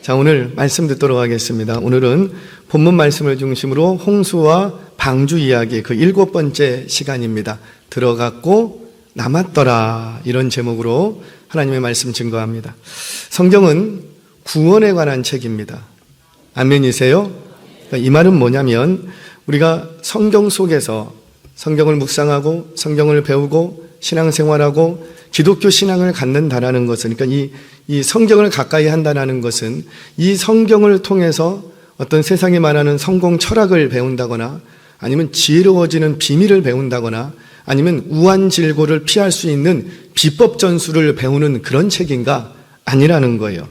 자, 오늘 말씀 듣도록 하겠습니다. 오늘은 본문 말씀을 중심으로 홍수와 방주 이야기 그 7번째 시간입니다. 들어갔고 남았더라, 이런 제목으로 하나님의 말씀 증거합니다. 성경은 구원에 관한 책입니다. 아멘이세요? 이 말은 뭐냐면 우리가 성경 속에서 성경을 묵상하고 성경을 배우고 신앙생활하고 기독교 신앙을 갖는다라는 것은, 그러니까 이 성경을 가까이 한다는 것은 이 성경을 통해서 어떤 세상이 말하는 성공 철학을 배운다거나 아니면 지혜로워지는 비밀을 배운다거나 아니면 우환질고를 피할 수 있는 비법 전술을 배우는 그런 책인가? 아니라는 거예요.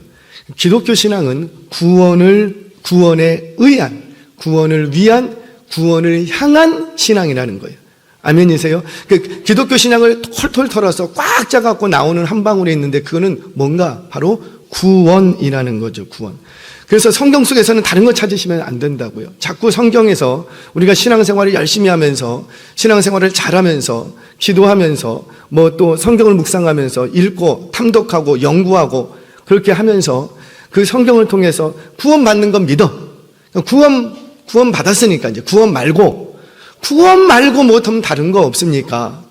기독교 신앙은 구원에 의한, 구원을 위한, 구원을 향한 신앙이라는 거예요. 아멘이세요? 그 기독교 신앙을 털털 털어서 꽉 짜갖고 나오는 한 방울이 있는데 그거는 뭔가? 바로 구원이라는 거죠, 구원. 그래서 성경 속에서는 다른 거 찾으시면 안 된다고요. 자꾸 성경에서 우리가 신앙생활을 열심히 하면서 신앙생활을 잘하면서 기도하면서 뭐 또 성경을 묵상하면서 읽고 탐독하고 연구하고 그렇게 하면서 그 성경을 통해서 구원받는 건 믿어. 구원 받았으니까 이제 구원 말고 뭐 좀 다른 거 없습니까?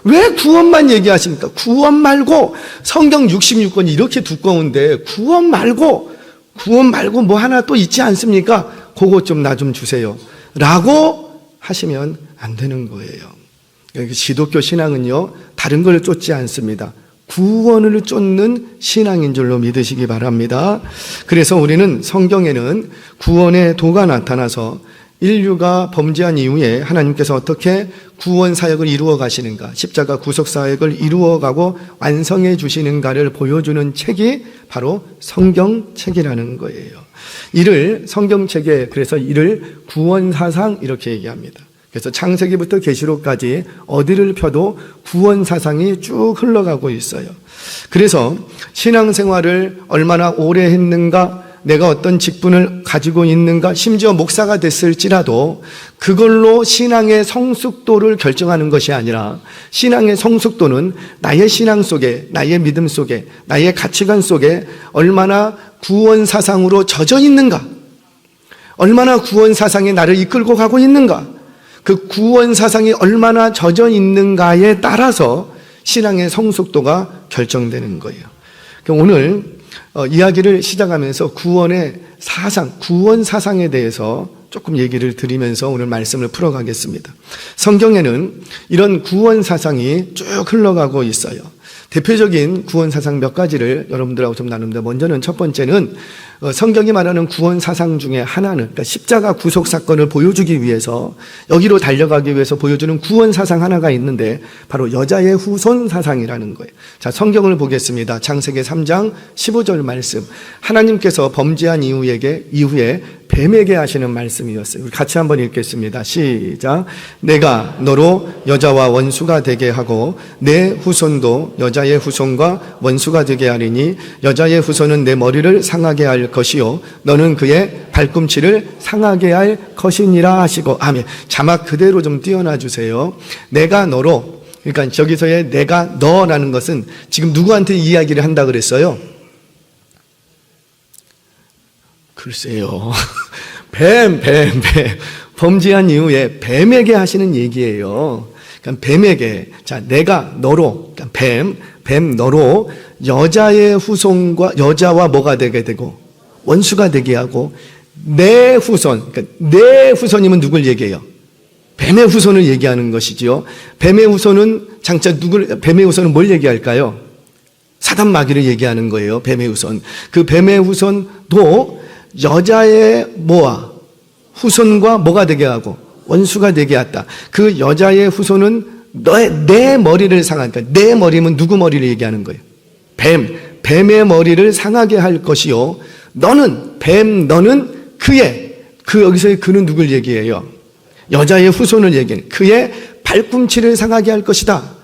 왜 구원만 얘기하십니까? 구원 말고 성경 66권이 이렇게 두꺼운데 구원 말고 뭐 하나 또 있지 않습니까? 그거 좀 나 좀 주세요 라고 하시면 안 되는 거예요. 기독교 신앙은요, 다른 걸 쫓지 않습니다. 구원을 쫓는 신앙인 줄로 믿으시기 바랍니다. 그래서 우리는 성경에는 구원의 도가 나타나서 인류가 범죄한 이후에 하나님께서 어떻게 구원 사역을 이루어 가시는가, 십자가 구속 사역을 이루어 가고 완성해 주시는가를 보여주는 책이 바로 성경책이라는 거예요. 이를 성경책에, 그래서 이를 구원사상 이렇게 얘기합니다. 그래서 창세기부터 계시록까지 어디를 펴도 구원사상이 쭉 흘러가고 있어요. 그래서 신앙생활을 얼마나 오래 했는가, 내가 어떤 직분을 가지고 있는가, 심지어 목사가 됐을지라도 그걸로 신앙의 성숙도를 결정하는 것이 아니라 신앙의 성숙도는 나의 신앙 속에, 나의 믿음 속에, 나의 가치관 속에 얼마나 구원 사상으로 젖어 있는가, 얼마나 구원 사상이 나를 이끌고 가고 있는가, 그 구원 사상이 얼마나 젖어 있는가에 따라서 신앙의 성숙도가 결정되는 거예요. 오늘 이야기를 시작하면서 구원의 사상, 구원 사상에 대해서 조금 얘기를 드리면서 오늘 말씀을 풀어가겠습니다. 성경에는 이런 구원 사상이 쭉 흘러가고 있어요. 대표적인 구원 사상 몇 가지를 여러분들하고 좀 나눕니다. 먼저는 첫 번째는 성경이 말하는 구원 사상 중에 하나는, 그러니까 십자가 구속 사건을 보여주기 위해서, 여기로 달려가기 위해서 보여주는 구원 사상 하나가 있는데 바로 여자의 후손 사상이라는 거예요. 자, 성경을 보겠습니다. 창세기 3장 15절 말씀. 하나님께서 범죄한 이후에 뱀에게 하시는 말씀이었어요. 우리 같이 한번 읽겠습니다. 시작. 내가 너로 여자와 원수가 되게 하고 내 후손도 여자의 후손과 원수가 되게 하리니 여자의 후손은 내 머리를 상하게 할 것이요 너는 그의 발꿈치를 상하게 할 것이니라 하시고. 아멘. 자막 그대로 좀 띄워놔 주세요. 내가 너로, 그러니까 저기서의 내가 너라는 것은 지금 누구한테 이야기를 한다 그랬어요? 글쎄요. 뱀. 범죄한 이후에 뱀에게 하시는 얘기예요. 그러니까 뱀에게, 자, 내가 너로, 그러니까 뱀 너로 여자의 후손과, 여자와 뭐가 되게 되고 원수가 되게 하고 내 후손, 그러니까 내 후손이면 누굴 얘기해요? 뱀의 후손을 얘기하는 것이지요. 뱀의 후손은 뱀의 후손은 뭘 얘기할까요? 사단 마귀를 얘기하는 거예요. 뱀의 후손. 그 뱀의 후손도 여자의 후손과 뭐가 되게 하고 원수가 되게 했다. 그 여자의 후손은 내 머리를 상하니까, 내 머리면 누구 머리를 얘기하는 거예요? 뱀의 머리를 상하게 할 것이요 너는 여기서의 그는 누굴 얘기해요? 여자의 후손을 얘기해요. 그의 발꿈치를 상하게 할 것이다.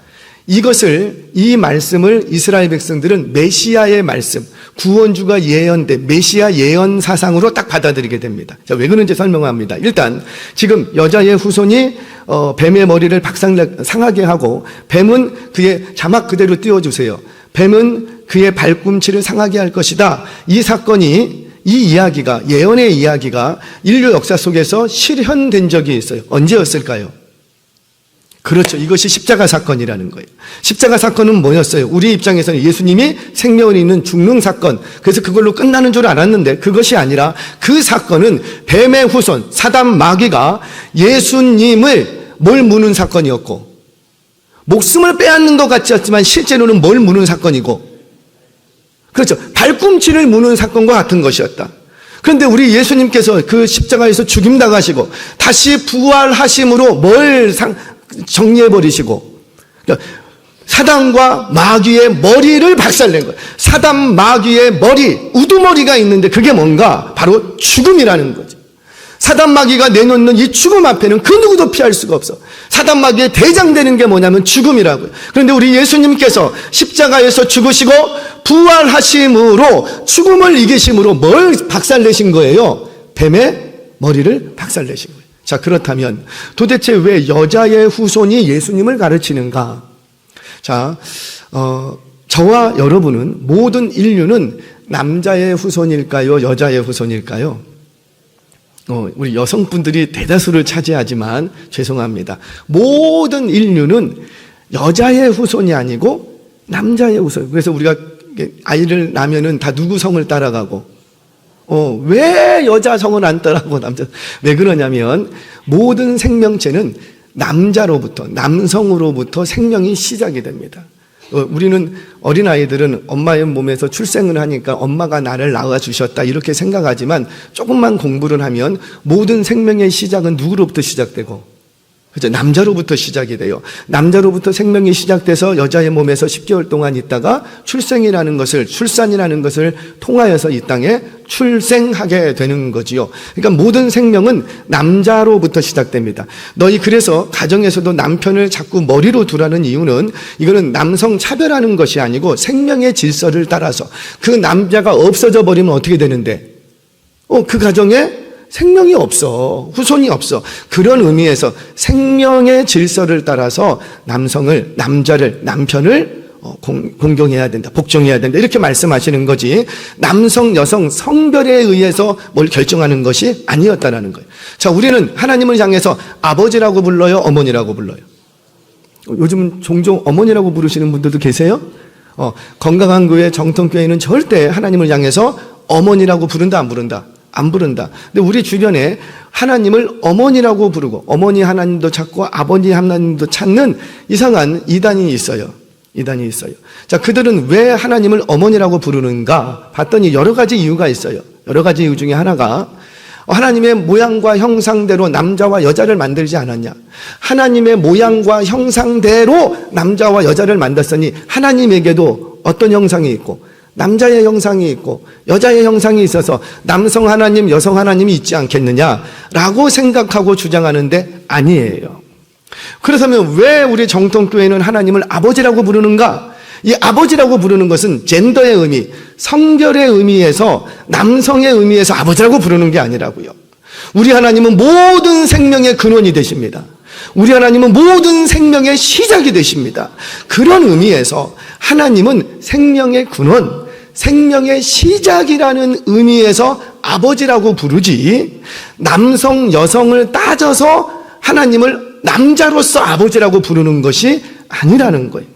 이 말씀을 이스라엘 백성들은 메시아의 말씀, 구원주가 예언된 메시아 예언 사상으로 딱 받아들이게 됩니다. 자, 왜 그런지 설명합니다. 일단 지금 여자의 후손이 뱀의 머리를 상하게 하고, 뱀은 그의, 자막 그대로 띄워주세요. 뱀은 그의 발꿈치를 상하게 할 것이다. 이 사건이 이 이야기가, 예언의 이야기가 인류 역사 속에서 실현된 적이 있어요. 언제였을까요? 그렇죠. 이것이 십자가 사건이라는 거예요. 십자가 사건은 뭐였어요? 우리 입장에서는 예수님이 생명을 잃는 죽는 사건, 그래서 그걸로 끝나는 줄 알았는데 그것이 아니라 그 사건은 뱀의 후손 사단 마귀가 예수님을 뭘 무는 사건이었고, 목숨을 빼앗는 것 같지만 실제로는 뭘 무는 사건이고, 그렇죠. 발꿈치를 무는 사건과 같은 것이었다. 그런데 우리 예수님께서 그 십자가에서 죽임당하시고 다시 부활하심으로 뭘 정리해버리시고, 그러니까 사단과 마귀의 머리를 박살낸 거예요. 사단 마귀의 머리, 우두머리가 있는데 그게 뭔가? 바로 죽음이라는 거죠. 사단 마귀가 내놓는 이 죽음 앞에는 그 누구도 피할 수가 없어. 사단 마귀의 대장되는 게 뭐냐면 죽음이라고요. 그런데 우리 예수님께서 십자가에서 죽으시고 부활하심으로 죽음을 이기심으로 뭘 박살내신 거예요? 뱀의 머리를 박살내신 거예요. 자, 그렇다면 도대체 왜 여자의 후손이 예수님을 가르치는가? 자, 저와 여러분은, 모든 인류는 남자의 후손일까요? 여자의 후손일까요? 우리 여성분들이 대다수를 차지하지만 죄송합니다. 모든 인류는 여자의 후손이 아니고 남자의 후손. 그래서 우리가 아이를 낳으면은 다 누구 성을 따라가고, 왜 여자 성을 안 따라가고 남자, 왜 그러냐면 모든 생명체는 남자로부터, 남성으로부터 생명이 시작이 됩니다. 우리는 어린아이들은 엄마의 몸에서 출생을 하니까 엄마가 나를 낳아주셨다 이렇게 생각하지만 조금만 공부를 하면 모든 생명의 시작은 누구로부터 시작되고, 그렇죠? 남자로부터 시작이 돼요. 남자로부터 생명이 시작돼서 여자의 몸에서 10개월 동안 있다가 출산이라는 것을 통하여서 이 땅에 출생하게 되는 거지요. 그러니까 모든 생명은 남자로부터 시작됩니다. 너희 그래서 가정에서도 남편을 자꾸 머리로 두라는 이유는, 이거는 남성 차별하는 것이 아니고 생명의 질서를 따라서 그 남자가 없어져 버리면 어떻게 되는데? 그 가정에 생명이 없어. 후손이 없어. 그런 의미에서 생명의 질서를 따라서 남편을 공경해야 된다. 복종해야 된다. 이렇게 말씀하시는 거지. 남성, 여성 성별에 의해서 뭘 결정하는 것이 아니었다라는 거예요. 자, 우리는 하나님을 향해서 아버지라고 불러요? 어머니라고 불러요? 요즘 종종 어머니라고 부르시는 분들도 계세요? 건강한 교회, 정통교회는 절대 하나님을 향해서 어머니라고 부른다, 안 부른다? 안 부른다. 근데 우리 주변에 하나님을 어머니라고 부르고 어머니 하나님도 찾고 아버지 하나님도 찾는 이상한 이단이 있어요. 자, 그들은 왜 하나님을 어머니라고 부르는가 봤더니 여러 가지 이유가 있어요. 여러 가지 이유 중에 하나가, 하나님의 모양과 형상대로 남자와 여자를 만들지 않았냐? 하나님의 모양과 형상대로 남자와 여자를 만들었으니 하나님에게도 어떤 형상이 있고, 남자의 형상이 있고 여자의 형상이 있어서 남성 하나님, 여성 하나님이 있지 않겠느냐라고 생각하고 주장하는데 아니에요. 그렇다면 왜 우리 정통교회는 하나님을 아버지라고 부르는가? 이 아버지라고 부르는 것은 젠더의 의미, 성별의 의미에서, 남성의 의미에서 아버지라고 부르는 게 아니라고요. 우리 하나님은 모든 생명의 근원이 되십니다. 우리 하나님은 모든 생명의 시작이 되십니다. 그런 의미에서 하나님은 생명의 근원, 생명의 시작이라는 의미에서 아버지라고 부르지, 남성, 여성을 따져서 하나님을 남자로서 아버지라고 부르는 것이 아니라는 거예요.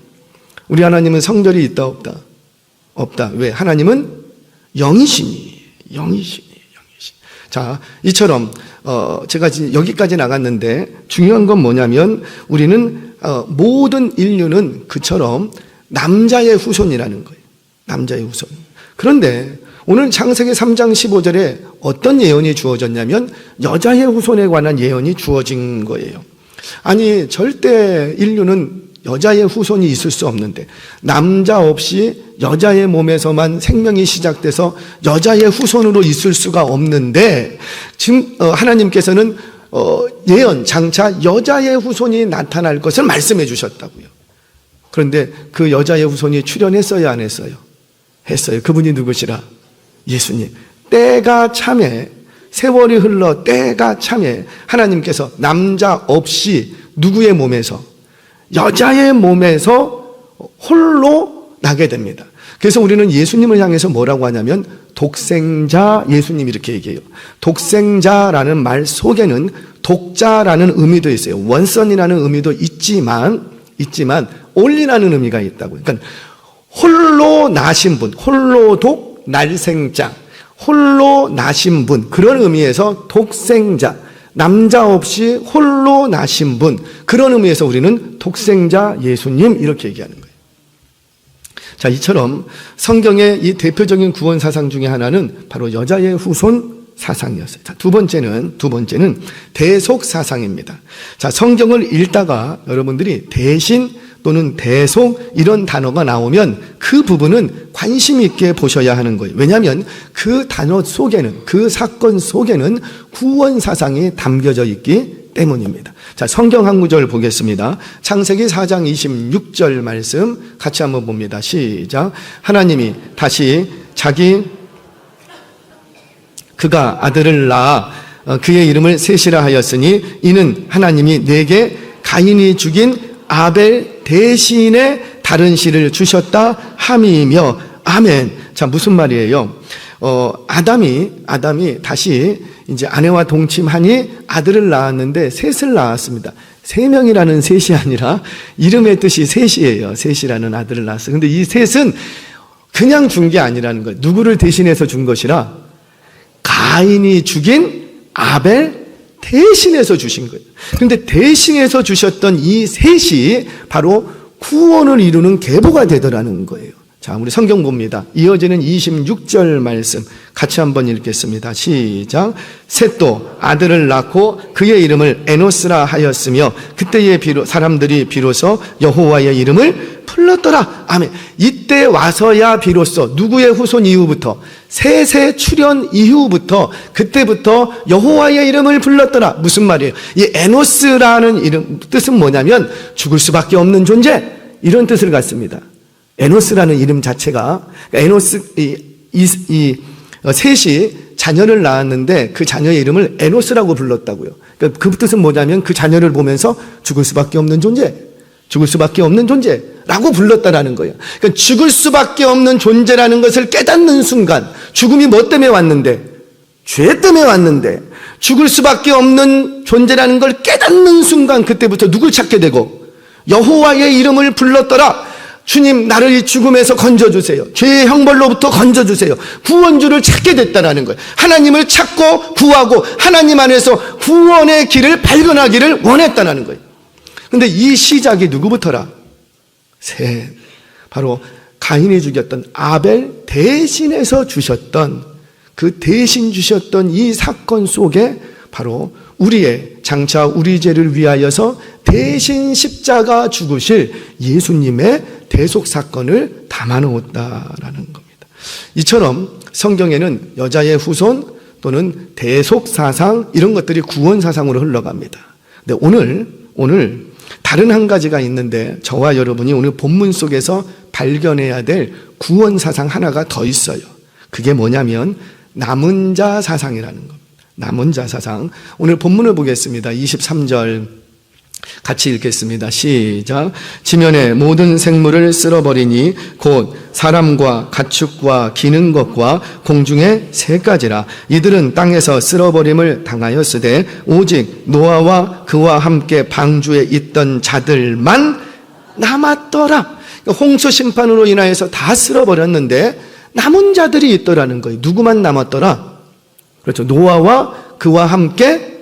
우리 하나님은 성별이 있다, 없다? 없다. 왜? 하나님은 영이시니. 자, 이처럼 제가 여기까지 나갔는데 중요한 건 뭐냐면, 우리는 모든 인류는 그처럼 남자의 후손이라는 거예요. 남자의 후손. 그런데 오늘 창세기 3장 15절에 어떤 예언이 주어졌냐면 여자의 후손에 관한 예언이 주어진 거예요. 아니, 절대 인류는 여자의 후손이 있을 수 없는데, 남자 없이 여자의 몸에서만 생명이 시작돼서 여자의 후손으로 있을 수가 없는데, 지금 하나님께서는 예언, 장차 여자의 후손이 나타날 것을 말씀해 주셨다고요. 그런데 그 여자의 후손이 출현했어요, 안 했어요? 했어요. 그분이 누구시라? 예수님. 때가 참에, 세월이 흘러 때가 참에 하나님께서 남자 없이 누구의 몸에서? 여자의 몸에서 홀로 나게 됩니다. 그래서 우리는 예수님을 향해서 뭐라고 하냐면 독생자 예수님 이렇게 얘기해요. 독생자라는 말 속에는 독자라는 의미도 있어요. 원선이라는 의미도 있지만 only라는 의미가 있다고. 그러니까 홀로 나신 분, 홀로 독 날생자, 홀로 나신 분, 그런 의미에서 독생자, 남자 없이 홀로 나신 분, 그런 의미에서 우리는 독생자 예수님 이렇게 얘기하는 거예요. 자, 이처럼 성경의 이 대표적인 구원 사상 중에 하나는 바로 여자의 후손 사상이었어요. 자, 두 번째는 대속 사상입니다. 자, 성경을 읽다가 여러분들이 대신 또는 대속 이런 단어가 나오면 그 부분은 관심 있게 보셔야 하는 거예요. 왜냐하면 그 단어 속에는, 그 사건 속에는 구원 사상이 담겨져 있기 때문입니다. 자, 성경 한 구절 보겠습니다. 창세기 4장 26절 말씀 같이 한번 봅니다. 시작. 하나님이 다시 그가 아들을 낳아 그의 이름을 셋이라 하였으니 이는 하나님이 내게 가인이 죽인 아벨 대신에 다른 씨를 주셨다 함이며 아멘. 자, 무슨 말이에요? 아담이 다시 이제 아내와 동침하니 아들을 낳았는데 셋을 낳았습니다. 3명이라는 셋이 아니라 이름의 뜻이 셋이에요. 셋이라는 아들을 낳았어요. 근데 이 셋은 그냥 준 게 아니라는 거예요. 누구를 대신해서 준 것이라 가인이 죽인 아벨 대신해서 주신 거예요. 그런데 대신해서 주셨던 이 셋이 바로 구원을 이루는 계보가 되더라는 거예요. 자, 우리 성경 봅니다. 이어지는 26절 말씀 같이 한번 읽겠습니다. 시작. 셋도 아들을 낳고 그의 이름을 에노스라 하였으며 그때의 사람들이 비로소 여호와의 이름을 불렀더라. 아멘. 이때 와서야 비로소 누구의 후손 이후부터 셋의 출현 이후부터 그때부터 여호와의 이름을 불렀더라. 무슨 말이에요? 이 에노스라는 이름 뜻은 뭐냐면 죽을 수밖에 없는 존재 이런 뜻을 갖습니다. 에노스라는 이름 자체가 에노스 셋이 자녀를 낳았는데 그 자녀의 이름을 에노스라고 불렀다고요. 그러니까 그 뜻은 뭐냐면 그 자녀를 보면서 죽을 수밖에 없는 존재라고 불렀다라는 거예요. 그러니까 죽을 수밖에 없는 존재라는 것을 깨닫는 순간 죽음이 뭐 때문에 왔는데? 죄 때문에 왔는데 죽을 수밖에 없는 존재라는 걸 깨닫는 순간 그때부터 누굴 찾게 되고 여호와의 이름을 불렀더라. 주님, 나를 이 죽음에서 건져주세요. 죄의 형벌로부터 건져주세요. 구원주를 찾게 됐다라는 거예요. 하나님을 찾고 구하고 하나님 안에서 구원의 길을 발견하기를 원했다라는 거예요. 근데 이 시작이 누구부터라? 셋. 바로 가인이 죽였던 아벨 대신해서 주셨던 그 대신 주셨던 이 사건 속에 바로 장차 우리 죄를 위하여서 대신 십자가 죽으실 예수님의 대속 사건을 담아놓았다라는 겁니다. 이처럼 성경에는 여자의 후손 또는 대속 사상 이런 것들이 구원 사상으로 흘러갑니다. 근데 오늘 다른 한 가지가 있는데 저와 여러분이 오늘 본문 속에서 발견해야 될 구원 사상 하나가 더 있어요. 그게 뭐냐면 남은 자 사상이라는 겁니다. 남은 자 사상. 오늘 본문을 보겠습니다. 23절 같이 읽겠습니다. 시작. 지면의 모든 생물을 쓸어버리니 곧 사람과 가축과 기는 것과 공중의 새까지라. 이들은 땅에서 쓸어버림을 당하였으되 오직 노아와 그와 함께 방주에 있던 자들만 남았더라. 홍수 심판으로 인하여서 다 쓸어버렸는데 남은 자들이 있더라는 거예요. 누구만 남았더라? 그렇죠. 노아와 그와 함께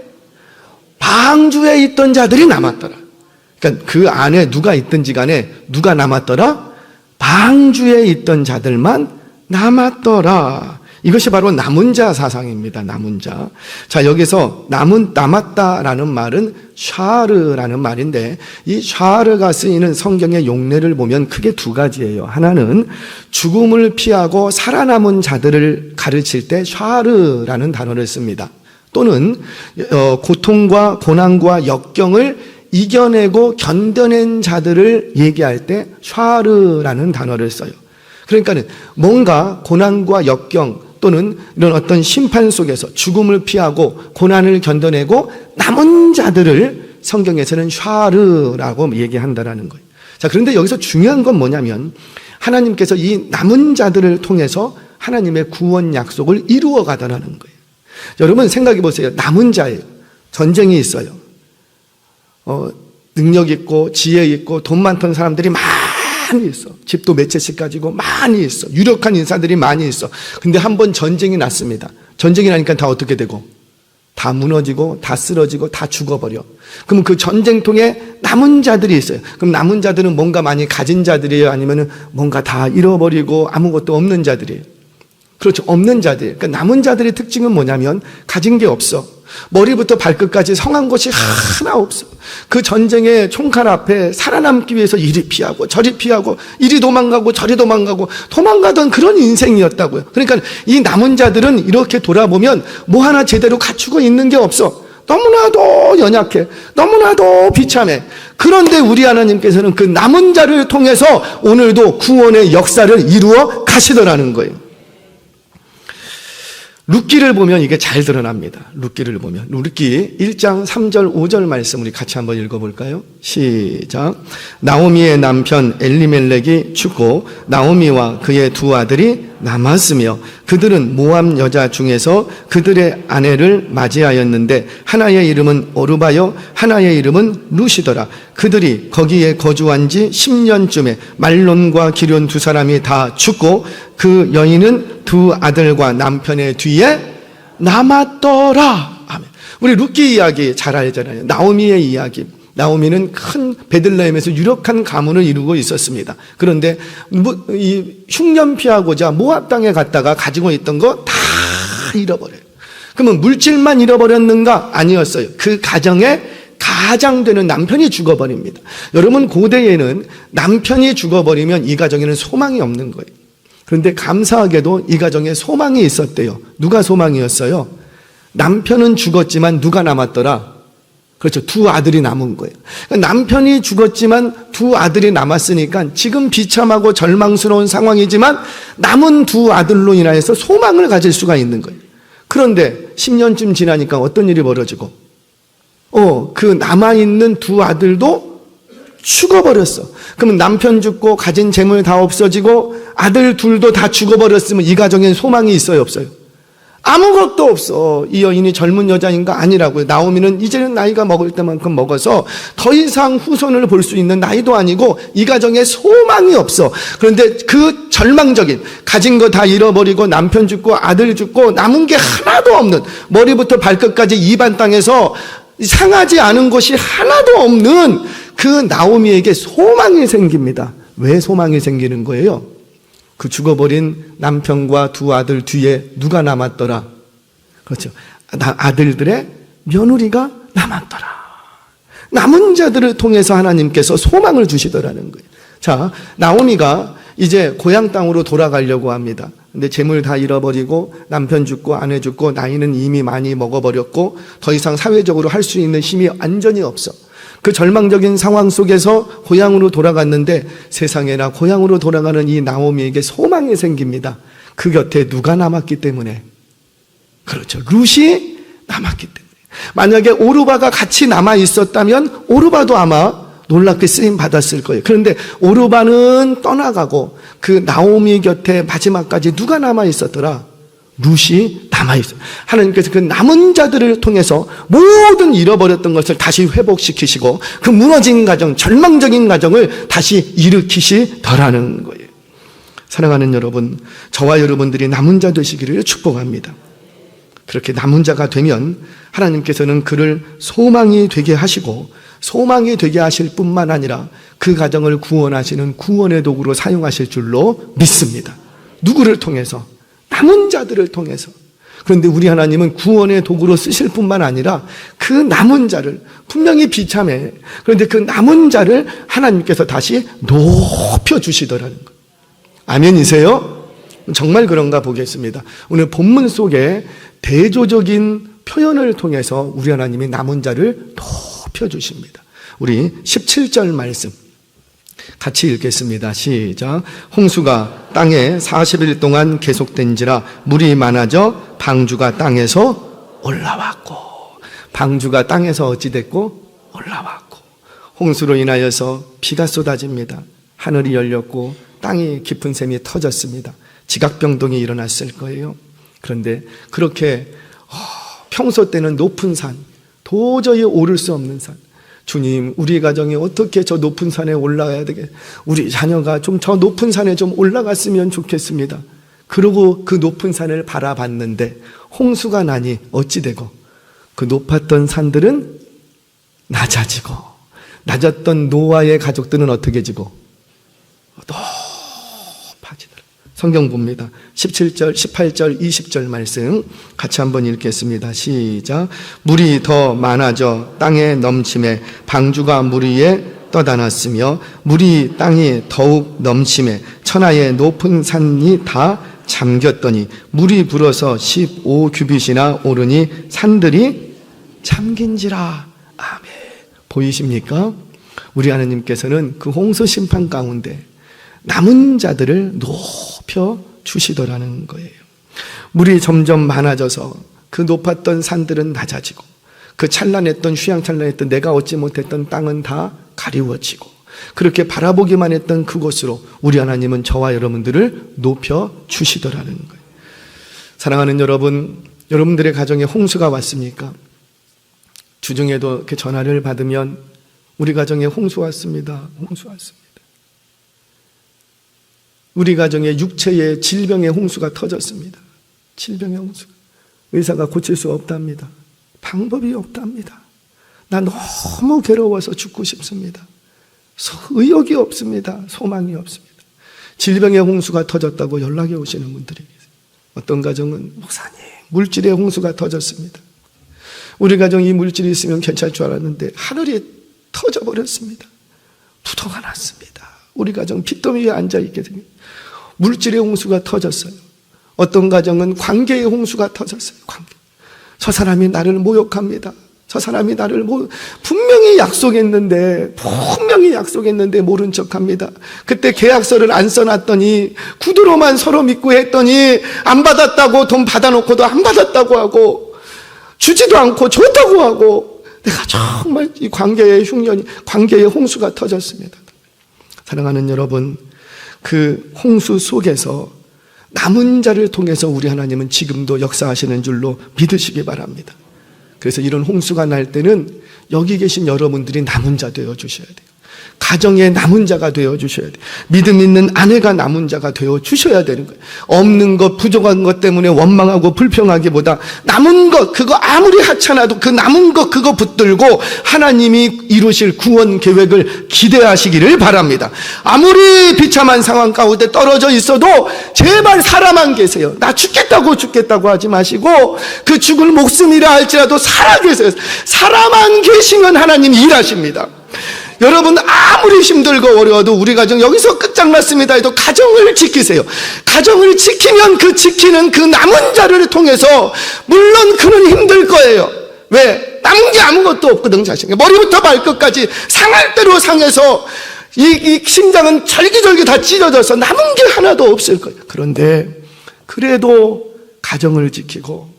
방주에 있던 자들이 남았더라. 그러니까 그 안에 누가 있든지 간에 누가 남았더라? 방주에 있던 자들만 남았더라. 이것이 바로 남은 자 사상입니다. 남은 자. 자, 여기서 남았다라는 말은 샤르라는 말인데 이 샤르가 쓰이는 성경의 용례를 보면 크게 두 가지예요. 하나는 죽음을 피하고 살아남은 자들을 가르칠 때 샤르라는 단어를 씁니다. 또는 고통과 고난과 역경을 이겨내고 견뎌낸 자들을 얘기할 때 샤르라는 단어를 써요. 그러니까 뭔가 고난과 역경 또는 이런 어떤 심판 속에서 죽음을 피하고 고난을 견뎌내고 남은 자들을 성경에서는 샤르라고 얘기한다라는 거예요. 자, 그런데 여기서 중요한 건 뭐냐면 하나님께서 이 남은 자들을 통해서 하나님의 구원 약속을 이루어 가더라는 거예요. 여러분 생각해 보세요. 남은 자예요. 전쟁이 있어요. 능력 있고 지혜 있고 돈 많던 사람들이 많이 있어. 집도 몇 채씩 가지고 많이 있어. 유력한 인사들이 많이 있어. 근데 한번 전쟁이 났습니다. 전쟁이 나니까 다 어떻게 되고? 다 무너지고 다 쓰러지고 다 죽어버려. 그럼 그 전쟁통에 남은 자들이 있어요. 그럼 남은 자들은 뭔가 많이 가진 자들이에요? 아니면 뭔가 다 잃어버리고 아무것도 없는 자들이에요? 그렇죠. 없는 자들. 그러니까 남은 자들의 특징은 뭐냐면 가진 게 없어. 머리부터 발끝까지 성한 것이 하나 없어. 그 전쟁의 총칼 앞에 살아남기 위해서 이리 피하고 저리 피하고 이리 도망가고 저리 도망가고 도망가던 그런 인생이었다고요. 그러니까 이 남은 자들은 이렇게 돌아보면 뭐 하나 제대로 갖추고 있는 게 없어. 너무나도 연약해. 너무나도 비참해. 그런데 우리 하나님께서는 그 남은 자를 통해서 오늘도 구원의 역사를 이루어 가시더라는 거예요. 룻기를 보면 이게 잘 드러납니다. 룻기를 보면. 룻기 1장 3절 5절 말씀 우리 같이 한번 읽어볼까요? 시작. 나오미의 남편 엘리멜렉이 죽고 나오미와 그의 두 아들이 남았으며 그들은 모압 여자 중에서 그들의 아내를 맞이하였는데 하나의 이름은 오르바요 하나의 이름은 룻이더라. 그들이 거기에 거주한 지 10년쯤에 말론과 기륜 두 사람이 다 죽고 그 여인은 두 아들과 남편의 뒤에 남았더라. 아멘. 우리 룻기 이야기 잘 알잖아요. 나오미의 이야기. 나오미는 큰 베들레헴에서 유력한 가문을 이루고 있었습니다. 그런데 이 흉년 피하고자 모압 땅에 갔다가 가지고 있던 거 다 잃어버려요. 그러면 물질만 잃어버렸는가? 아니었어요. 그 가정에 가장 되는 남편이 죽어버립니다. 여러분 고대에는 남편이 죽어버리면 이 가정에는 소망이 없는 거예요. 그런데 감사하게도 이 가정에 소망이 있었대요. 누가 소망이었어요? 남편은 죽었지만 누가 남았더라? 그렇죠. 두 아들이 남은 거예요. 그러니까 남편이 죽었지만 두 아들이 남았으니까 지금 비참하고 절망스러운 상황이지만 남은 두 아들로 인하여서 소망을 가질 수가 있는 거예요. 그런데 10년쯤 지나니까 어떤 일이 벌어지고 그 남아있는 두 아들도 죽어버렸어. 그러면 남편 죽고 가진 재물 다 없어지고 아들 둘도 다 죽어버렸으면 이 가정엔 소망이 있어요, 없어요? 아무것도 없어. 이 여인이 젊은 여자인가? 아니라고요. 나오미는 이제는 나이가 먹을 때만큼 먹어서 더 이상 후손을 볼 수 있는 나이도 아니고 이 가정에 소망이 없어. 그런데 그 절망적인 가진 거 다 잃어버리고 남편 죽고 아들 죽고 남은 게 하나도 없는 머리부터 발끝까지 이반 땅에서 상하지 않은 것이 하나도 없는 그 나오미에게 소망이 생깁니다. 왜 소망이 생기는 거예요? 그 죽어버린 남편과 두 아들 뒤에 누가 남았더라? 그렇죠. 아들들의 며느리가 남았더라. 남은 자들을 통해서 하나님께서 소망을 주시더라는 거예요. 자, 나오미가 이제 고향 땅으로 돌아가려고 합니다. 근데 재물 다 잃어버리고 남편 죽고 아내 죽고 나이는 이미 많이 먹어버렸고 더 이상 사회적으로 할 수 있는 힘이 완전히 없어. 그 절망적인 상황 속에서 고향으로 돌아갔는데 세상에나 고향으로 돌아가는 이 나오미에게 소망이 생깁니다. 그 곁에 누가 남았기 때문에. 그렇죠. 룻이 남았기 때문에. 만약에 오르바가 같이 남아 있었다면 오르바도 아마 놀랍게 쓰임 받았을 거예요. 그런데 오르바는 떠나가고 그 나오미 곁에 마지막까지 누가 남아 있었더라? 룻이 남아있어요. 하나님께서 그 남은 자들을 통해서 모든 잃어버렸던 것을 다시 회복시키시고 그 무너진 가정, 절망적인 가정을 다시 일으키시더라는 거예요. 사랑하는 여러분, 저와 여러분들이 남은 자 되시기를 축복합니다. 그렇게 남은 자가 되면 하나님께서는 그를 소망이 되게 하시고 소망이 되게 하실 뿐만 아니라 그 가정을 구원하시는 구원의 도구로 사용하실 줄로 믿습니다. 누구를 통해서? 남은 자들을 통해서. 그런데 우리 하나님은 구원의 도구로 쓰실 뿐만 아니라 그 남은 자를, 분명히 비참해. 그런데 그 남은 자를 하나님께서 다시 높여주시더라는 거예요. 아멘이세요? 정말 그런가 보겠습니다. 오늘 본문 속에 대조적인 표현을 통해서 우리 하나님이 남은 자를 높여주십니다. 우리 17절 말씀 같이 읽겠습니다. 시작. 홍수가 땅에 40일 동안 계속된지라 물이 많아져 방주가 땅에서 올라왔고. 방주가 땅에서 어찌 됐고? 올라왔고. 홍수로 인하여서 비가 쏟아집니다. 하늘이 열렸고 땅이 깊은 샘이 터졌습니다. 지각병동이 일어났을 거예요. 그런데 그렇게 평소 때는 높은 산, 도저히 오를 수 없는 산, 주님, 우리 가정이 어떻게 저 높은 산에 올라가야 되겠, 우리 자녀가 좀 저 높은 산에 좀 올라갔으면 좋겠습니다. 그러고 그 높은 산을 바라봤는데 홍수가 나니 어찌 되고, 그 높았던 산들은 낮아지고, 낮았던 노아의 가족들은 어떻게 지고 높아지더라. 성경 봅니다. 17절, 18절, 20절 말씀 같이 한번 읽겠습니다. 시작. 물이 더 많아져 땅에 넘침에 방주가 물 위에 떠다녔으며 물이 땅이 더욱 넘침에 천하의 높은 산이 다 잠겼더니 물이 불어서 15규빗이나 오르니 산들이 잠긴지라. 아멘. 보이십니까? 우리 하나님께서는 그 홍수 심판 가운데 남은 자들을 높여 주시더라는 거예요. 물이 점점 많아져서 그 높았던 산들은 낮아지고, 그 찬란했던, 휘황찬란했던 내가 얻지 못했던 땅은 다 가리워지고, 그렇게 바라보기만 했던 그곳으로 우리 하나님은 저와 여러분들을 높여 주시더라는 거예요. 사랑하는 여러분, 여러분들의 가정에 홍수가 왔습니까? 주중에도 이렇게 전화를 받으면 우리 가정에 홍수 왔습니다. 홍수 왔습니다. 우리 가정에 육체의 질병의 홍수가 터졌습니다. 질병의 홍수가. 의사가 고칠 수 없답니다. 방법이 없답니다. 나 너무 괴로워서 죽고 싶습니다. 의욕이 없습니다. 소망이 없습니다. 질병의 홍수가 터졌다고 연락이 오시는 분들이 계세요. 어떤 가정은 목사님, 물질의 홍수가 터졌습니다. 우리 가정 이 물질이 있으면 괜찮을 줄 알았는데 하늘이 터져버렸습니다. 부도가 났습니다. 우리 가정 핏더미 위에 앉아있게 됩니다. 물질의 홍수가 터졌어요. 어떤 가정은 관계의 홍수가 터졌어요. 관계. 저 사람이 나를 모욕합니다. 저 사람이 나를 분명히 약속했는데 모른 척합니다. 그때 계약서를 안 써놨더니 구두로만 서로 믿고 했더니 안 받았다고, 돈 받아놓고도 안 받았다고 하고, 주지도 않고 좋다고 하고, 내가 정말 이 관계의 흉년이, 관계의 홍수가 터졌습니다. 사랑하는 여러분, 그 홍수 속에서 남은 자를 통해서 우리 하나님은 지금도 역사하시는 줄로 믿으시기 바랍니다. 그래서 이런 홍수가 날 때는 여기 계신 여러분들이 남은 자 되어 주셔야 돼요. 가정의 남은 자가 되어 주셔야 돼요. 믿음 있는 아내가 남은 자가 되어 주셔야 되는 거예요. 없는 것, 부족한 것 때문에 원망하고 불평하기보다 남은 것, 그거 아무리 하찮아도 그 남은 것 그거 붙들고 하나님이 이루실 구원 계획을 기대하시기를 바랍니다. 아무리 비참한 상황 가운데 떨어져 있어도 제발 살아만 계세요. 나 죽겠다고 하지 마시고, 그 죽을 목숨이라 할지라도 살아 계세요. 살아만 계시면 하나님 일하십니다. 여러분, 아무리 힘들고 어려워도 우리 가정 여기서 끝장났습니다 해도 가정을 지키세요. 가정을 지키면 그 지키는 그 남은 자를 통해서, 물론 그는 힘들 거예요. 왜? 남은 게 아무것도 없거든. 자신의 머리부터 발끝까지 상할 대로 상해서 이 심장은 절기절기 다 찢어져서 남은 게 하나도 없을 거예요. 그런데 그래도 가정을 지키고,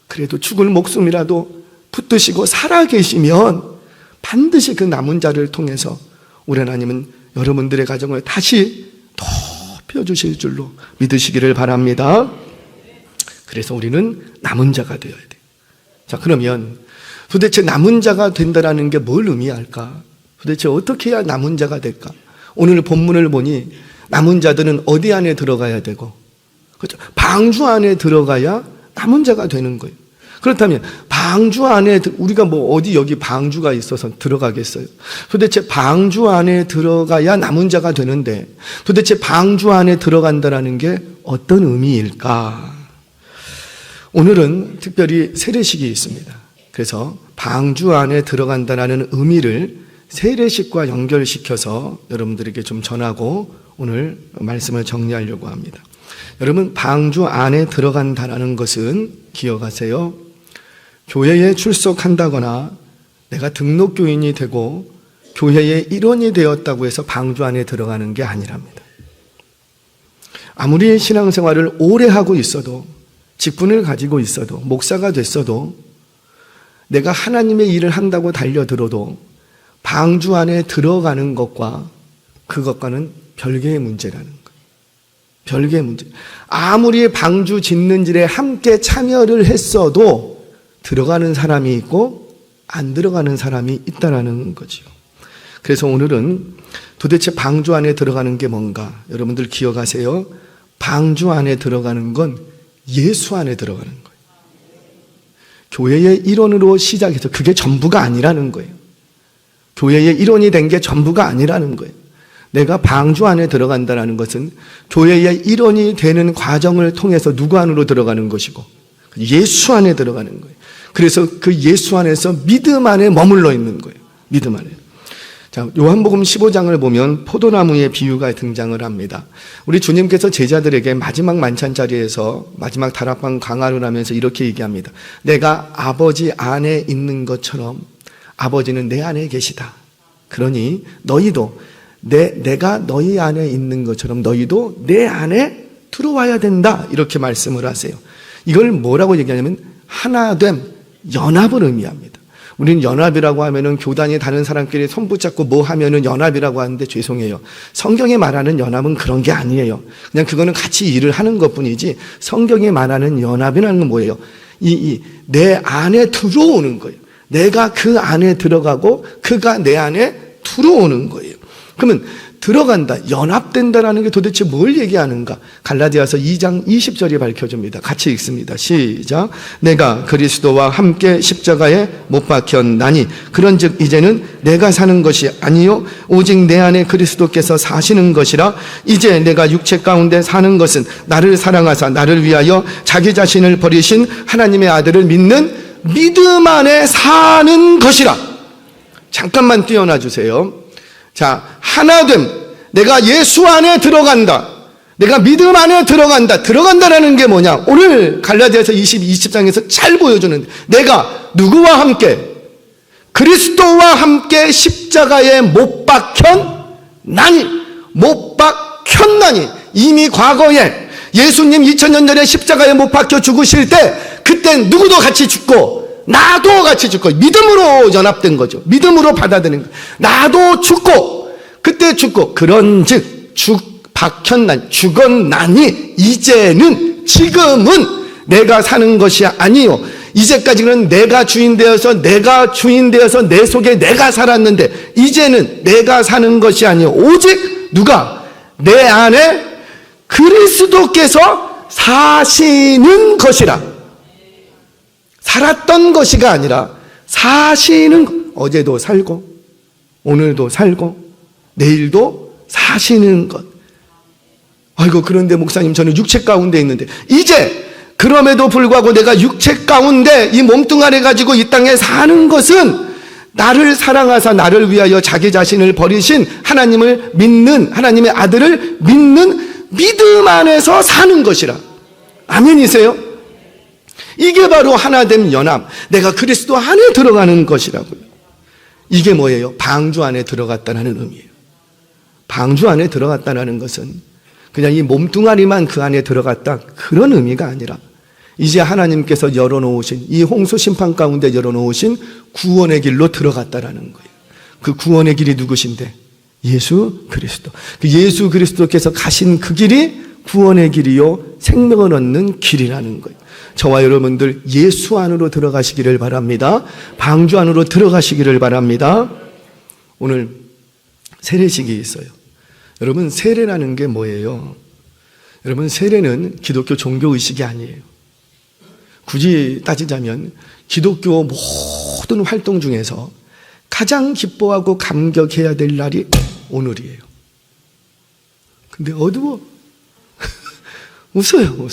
그래도 죽을 목숨이라도 붙드시고 살아 계시면 반드시 그 남은 자를 통해서 우리 하나님은 여러분들의 가정을 다시 높여주실 줄로 믿으시기를 바랍니다. 그래서 우리는 남은 자가 되어야 돼요. 자, 그러면 도대체 남은 자가 된다는 게 뭘 의미할까? 도대체 어떻게 해야 남은 자가 될까? 오늘 본문을 보니 남은 자들은 어디 안에 들어가야 되고, 그렇죠? 방주 안에 들어가야 남은 자가 되는 거예요. 그렇다면 방주 안에, 우리가 뭐 어디 여기 방주가 있어서 들어가겠어요? 도대체 방주 안에 들어가야 남은 자가 되는데 도대체 방주 안에 들어간다는 게 어떤 의미일까? 오늘은 특별히 세례식이 있습니다. 그래서 방주 안에 들어간다는 의미를 세례식과 연결시켜서 여러분들에게 좀 전하고 오늘 말씀을 정리하려고 합니다. 여러분, 방주 안에 들어간다는 것은 기억하세요. 교회에 출석한다거나 내가 등록교인이 되고 교회의 일원이 되었다고 해서 방주 안에 들어가는 게 아니랍니다. 아무리 신앙생활을 오래 하고 있어도, 직분을 가지고 있어도, 목사가 됐어도, 내가 하나님의 일을 한다고 달려들어도 방주 안에 들어가는 것과 그것과는 별개의 문제라는 거예요. 별개의 문제. 아무리 방주 짓는 일에 함께 참여를 했어도 들어가는 사람이 있고 안 들어가는 사람이 있다라는 거죠. 그래서 오늘은 도대체 방주 안에 들어가는 게 뭔가? 여러분들 기억하세요. 방주 안에 들어가는 건 예수 안에 들어가는 거예요. 교회의 일원으로 시작해서 그게 전부가 아니라는 거예요. 교회의 일원이 된 게 전부가 아니라는 거예요. 내가 방주 안에 들어간다는 것은 교회의 일원이 되는 과정을 통해서 누구 안으로 들어가는 것이고 예수 안에 들어가는 거예요. 그래서 그 예수 안에서 믿음 안에 머물러 있는 거예요. 믿음 안에. 자, 요한복음 15장을 보면 포도나무의 비유가 등장을 합니다. 우리 주님께서 제자들에게 마지막 만찬 자리에서 마지막 다락방 강화를 하면서 이렇게 얘기합니다. 내가 아버지 안에 있는 것처럼 아버지는 내 안에 계시다. 그러니 너희도 내가 너희 안에 있는 것처럼 너희도 내 안에 들어와야 된다. 이렇게 말씀을 하세요. 이걸 뭐라고 얘기하냐면 하나됨, 연합을 의미합니다. 우리는 연합이라고 하면은 교단이 다른 사람끼리 손 붙잡고 뭐 하면은 연합이라고 하는데 죄송해요. 성경에 말하는 연합은 그런 게 아니에요. 그냥 그거는 같이 일을 하는 것 뿐이지 성경에 말하는 연합이라는 건 뭐예요? 내 안에 들어오는 거예요. 내가 그 안에 들어가고 그가 내 안에 들어오는 거예요. 그러면 들어간다, 연합된다라는 게 도대체 뭘 얘기하는가? 갈라디아서 2장 20절이 밝혀줍니다. 같이 읽습니다. 시작. 내가 그리스도와 함께 십자가에 못 박혔나니 그런즉 이제는 내가 사는 것이 아니요 오직 내 안에 그리스도께서 사시는 것이라. 이제 내가 육체 가운데 사는 것은 나를 사랑하사 나를 위하여 자기 자신을 버리신 하나님의 아들을 믿는 믿음 안에 사는 것이라. 잠깐만 띄어놔 주세요. 자, 하나됨. 내가 예수 안에 들어간다. 내가 믿음 안에 들어간다. 들어간다라는 게 뭐냐? 오늘 갈라디아서 20장에서 잘 보여주는데 내가 누구와 함께? 그리스도와 함께 십자가에 못 박혔나니. 못 박혔나니. 이미 과거에 예수님 2000년 전에 십자가에 못 박혀 죽으실 때 그때 누구도 같이 죽고 나도 같이 죽고 믿음으로 연합된 거죠. 믿음으로 받아들이는 거예요. 나도 죽고 그때 죽고 그런즉 박혔나니 죽었나니 이제는 지금은 내가 사는 것이 아니요 이제까지는 내가 주인 되어서 내 속에 내가 살았는데 이제는 내가 사는 것이 아니요 오직 누가 내 안에 그리스도께서 사시는 것이라. 살았던 것이가 아니라 사시는 것. 어제도 살고 오늘도 살고 내일도 사시는 것. 아이고 그런데 목사님 저는 육체 가운데 있는데 이제 그럼에도 불구하고 내가 육체 가운데 이 몸뚱아리 가지고 이 땅에 사는 것은 나를 사랑하사 나를 위하여 자기 자신을 버리신 하나님을 믿는 하나님의 아들을 믿는 믿음 안에서 사는 것이라. 아멘이세요? 이게 바로 하나됨 연합. 내가 그리스도 안에 들어가는 것이라고요. 이게 뭐예요? 방주 안에 들어갔다는 의미예요. 방주 안에 들어갔다는 것은 그냥 이 몸뚱아리만 그 안에 들어갔다 그런 의미가 아니라 이제 하나님께서 열어놓으신 이 홍수 심판 가운데 열어놓으신 구원의 길로 들어갔다라는 거예요. 그 구원의 길이 누구신데? 예수 그리스도. 그 예수 그리스도께서 가신 그 길이 구원의 길이요 생명을 얻는 길이라는 거예요. 저와 여러분들 예수 안으로 들어가시기를 바랍니다. 방주 안으로 들어가시기를 바랍니다. 오늘 세례식이 있어요. 여러분 세례라는 게 뭐예요? 여러분 세례는 기독교 종교의식이 아니에요. 굳이 따지자면 기독교 모든 활동 중에서 가장 기뻐하고 감격해야 될 날이 오늘이에요. 근데 어두워. 웃어요.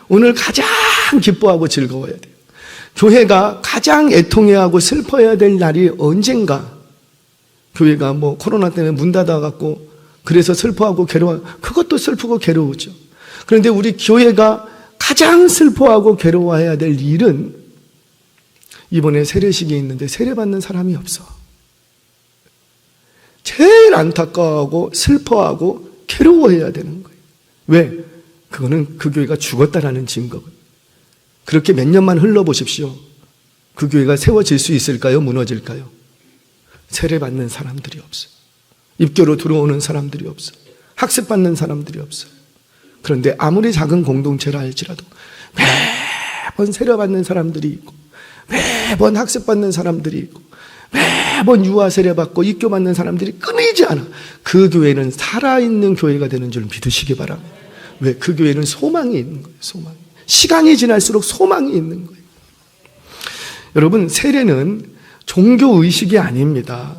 오늘 가장 기뻐하고 즐거워야 돼요. 교회가 가장 애통해하고 슬퍼해야 될 날이 언젠가. 교회가 뭐 코로나 때문에 문 닫아갖고 그래서 슬퍼하고 괴로워. 그것도 슬프고 괴로우죠. 그런데 우리 교회가 가장 슬퍼하고 괴로워해야 될 일은 이번에 세례식이 있는데 세례받는 사람이 없어. 제일 안타까워하고 슬퍼하고 괴로워해야 되는 거예요. 왜? 그거는 그 교회가 죽었다라는 증거거든요. 그렇게 몇 년만 흘러보십시오. 그 교회가 세워질 수 있을까요? 무너질까요? 세례받는 사람들이 없어요. 입교로 들어오는 사람들이 없어요. 학습받는 사람들이 없어요. 그런데 아무리 작은 공동체라 할지라도 매번 세례받는 사람들이 있고, 매번 학습받는 사람들이 있고, 매번 유아 세례받고 입교받는 사람들이 끊이지 않아. 그 교회는 살아있는 교회가 되는 줄 믿으시기 바랍니다. 왜? 그 교회는 소망이 있는 거예요. 소망이. 시간이 지날수록 소망이 있는 거예요. 여러분, 세례는 종교의식이 아닙니다.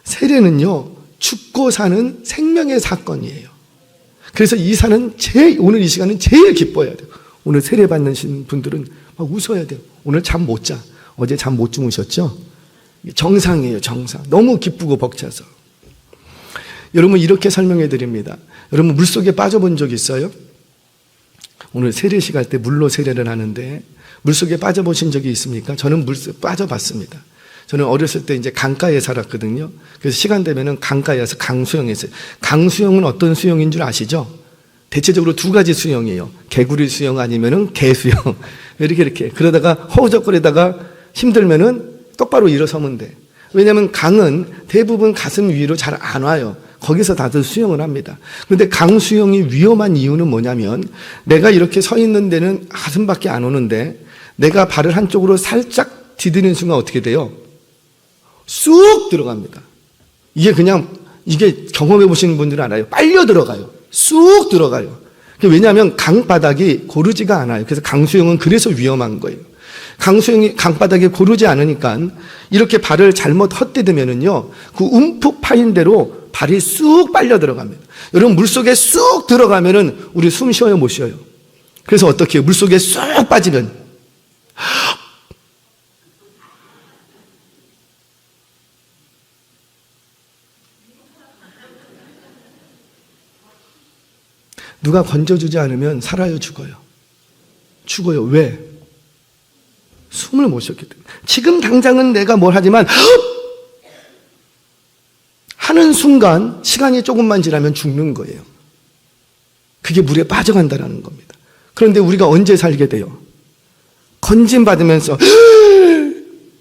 세례는요, 죽고 사는 생명의 사건이에요. 그래서 이 사는 오늘 이 시간은 제일 기뻐해야 돼요. 오늘 세례 받는 분들은 막 웃어야 돼요. 오늘 잠 못 자. 어제 잠 못 주무셨죠? 정상이에요, 정상. 너무 기쁘고 벅차서. 여러분, 이렇게 설명해 드립니다. 여러분, 물속에 빠져본 적 있어요? 오늘 세례식 할 때 물로 세례를 하는데 물속에 빠져보신 적이 있습니까? 저는 물속에 빠져봤습니다. 저는 어렸을 때 이제 강가에 살았거든요. 그래서 시간 되면은 강가에서 강수영했어요. 강수영은 어떤 수영인 줄 아시죠? 대체적으로 두 가지 수영이에요. 개구리 수영 아니면은 개수영. 이렇게. 그러다가 허우적거리다가 힘들면은 똑바로 일어서면 돼. 왜냐하면 강은 대부분 가슴 위로 잘 안 와요. 거기서 다들 수영을 합니다. 그런데 강수영이 위험한 이유는 뭐냐면 내가 이렇게 서 있는 데는 가슴밖에 안 오는데 내가 발을 한쪽으로 살짝 디디는 순간 어떻게 돼요? 쑥 들어갑니다. 이게 경험해 보시는 분들은 알아요. 빨려 들어가요. 쑥 들어가요. 왜냐하면 강바닥이 고르지가 않아요. 그래서 강수영은 그래서 위험한 거예요. 강수영이 강바닥에 고르지 않으니까 이렇게 발을 잘못 헛디디면은요, 그 움푹 파인 대로 발이 쑥 빨려 들어갑니다. 여러분, 물속에 쑥 들어가면은 우리 숨 쉬어요, 못 쉬어요? 그래서 어떻게 해요? 물속에 쑥 빠지면 누가 건져주지 않으면 살아요, 죽어요? 죽어요. 왜? 숨을 못 쉬었기 때문에. 지금 당장은 내가 뭘 하지만 하는 순간 시간이 조금만 지나면 죽는 거예요. 그게 물에 빠져간다는 겁니다. 그런데 우리가 언제 살게 돼요? 건짐받으면서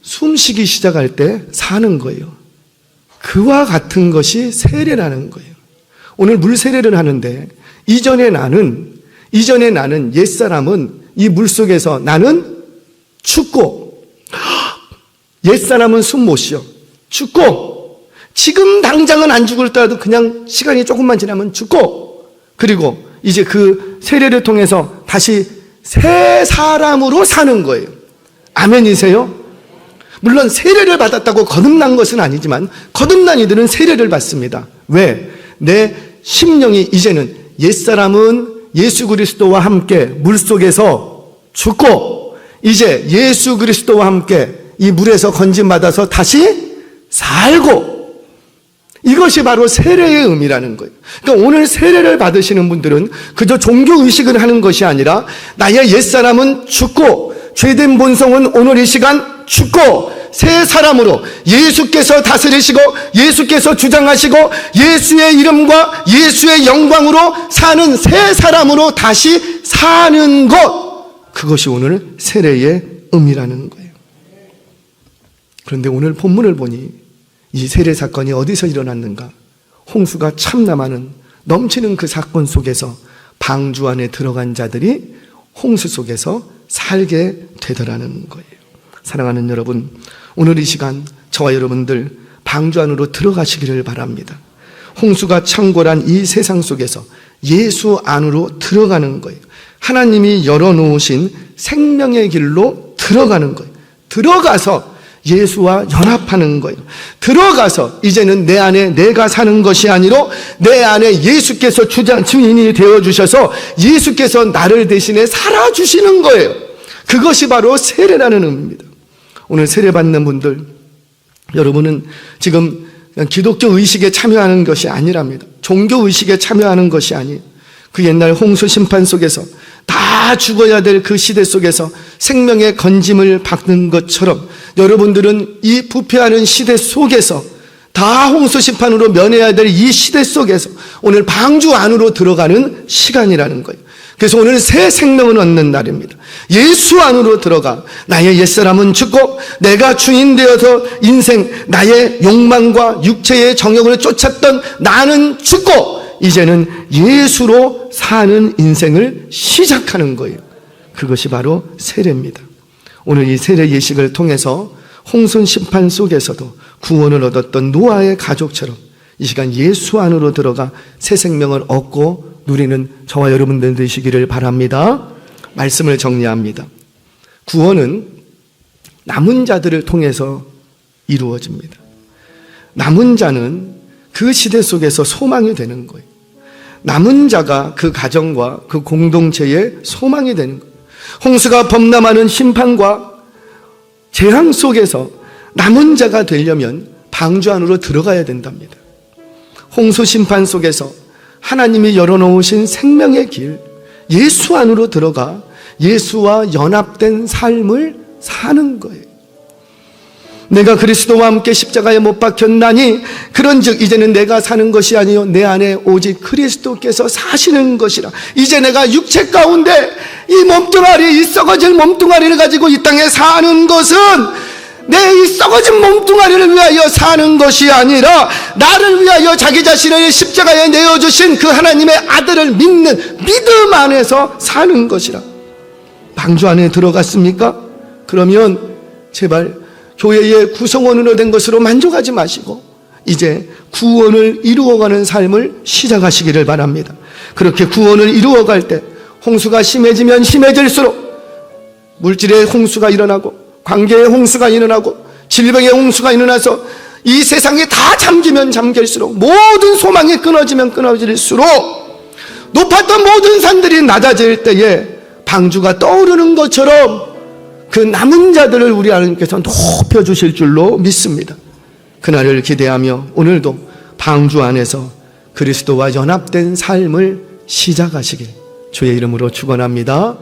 숨쉬기 시작할 때 사는 거예요. 그와 같은 것이 세례라는 거예요. 오늘 물 세례를 하는데 이전에 나는 옛사람은 이 물속에서 나는 죽고, 옛사람은 숨 못 쉬어. 죽고, 지금 당장은 안 죽을 때라도 그냥 시간이 조금만 지나면 죽고, 그리고 이제 그 세례를 통해서 다시 새 사람으로 사는 거예요. 아멘이세요? 물론 세례를 받았다고 거듭난 것은 아니지만 거듭난 이들은 세례를 받습니다. 왜? 내 심령이 이제는 옛사람은 예수 그리스도와 함께 물속에서 죽고 이제 예수 그리스도와 함께 이 물에서 건짐받아서 다시 살고, 이것이 바로 세례의 의미라는 거예요. 그러니까 오늘 세례를 받으시는 분들은 그저 종교의식을 하는 것이 아니라 나의 옛사람은 죽고 죄된 본성은 오늘 이 시간 죽고 새 사람으로 예수께서 다스리시고 예수께서 주장하시고 예수의 이름과 예수의 영광으로 사는 새 사람으로 다시 사는 것, 그것이 오늘 세례의 의미라는 거예요. 그런데 오늘 본문을 보니 이 세례 사건이 어디서 일어났는가? 홍수가 참나 많은 넘치는 그 사건 속에서 방주 안에 들어간 자들이 홍수 속에서 살게 되더라는 거예요. 사랑하는 여러분, 오늘 이 시간 저와 여러분들 방주 안으로 들어가시기를 바랍니다. 홍수가 창궐한 이 세상 속에서 예수 안으로 들어가는 거예요. 하나님이 열어놓으신 생명의 길로 들어가는 거예요. 들어가서 예수와 연합하는 거예요. 들어가서 이제는 내 안에 내가 사는 것이 아니라 내 안에 예수께서 주인이 되어주셔서 예수께서 나를 대신에 살아주시는 거예요. 그것이 바로 세례라는 의미입니다. 오늘 세례받는 분들, 여러분은 지금 기독교 의식에 참여하는 것이 아니랍니다. 종교 의식에 참여하는 것이 아니에요. 그 옛날 홍수 심판 속에서 다 죽어야 될 그 시대 속에서 생명의 건짐을 받는 것처럼 여러분들은 이 부패하는 시대 속에서 다 홍수 심판으로 면해야 될 이 시대 속에서 오늘 방주 안으로 들어가는 시간이라는 거예요. 그래서 오늘 새 생명을 얻는 날입니다. 예수 안으로 들어가 나의 옛사람은 죽고 내가 주인 되어서 인생 나의 욕망과 육체의 정욕을 쫓았던 나는 죽고 이제는 예수로 사는 인생을 시작하는 거예요. 그것이 바로 세례입니다. 오늘 이 세례 예식을 통해서 홍순 심판 속에서도 구원을 얻었던 노아의 가족처럼 이 시간 예수 안으로 들어가 새 생명을 얻고 누리는 저와 여러분들 되시기를 바랍니다. 말씀을 정리합니다. 구원은 남은 자들을 통해서 이루어집니다. 남은 자는 그 시대 속에서 소망이 되는 거예요. 남은 자가 그 가정과 그 공동체의 소망이 되는 거예요. 홍수가 범람하는 심판과 재앙 속에서 남은 자가 되려면 방주 안으로 들어가야 된답니다. 홍수 심판 속에서 하나님이 열어놓으신 생명의 길, 예수 안으로 들어가 예수와 연합된 삶을 사는 거예요. 내가 그리스도와 함께 십자가에 못 박혔나니 그런즉 이제는 내가 사는 것이 아니요 내 안에 오직 그리스도께서 사시는 것이라. 이제 내가 육체 가운데 이 몸뚱아리, 이 썩어질 몸뚱아리를 가지고 이 땅에 사는 것은 내 이 썩어진 몸뚱아리를 위하여 사는 것이 아니라 나를 위하여 자기 자신을 십자가에 내어주신 그 하나님의 아들을 믿는 믿음 안에서 사는 것이라. 방주 안에 들어갔습니까? 그러면 제발 교회의 구성원으로 된 것으로 만족하지 마시고 이제 구원을 이루어가는 삶을 시작하시기를 바랍니다. 그렇게 구원을 이루어갈 때 홍수가 심해지면 심해질수록 물질의 홍수가 일어나고 관계의 홍수가 일어나고 질병의 홍수가 일어나서 이 세상이 다 잠기면 잠길수록 모든 소망이 끊어지면 끊어질수록 높았던 모든 산들이 낮아질 때에 방주가 떠오르는 것처럼 그 남은 자들을 우리 하나님께서 높여주실 줄로 믿습니다. 그날을 기대하며 오늘도 방주 안에서 그리스도와 연합된 삶을 시작하시길 주의 이름으로 축원합니다.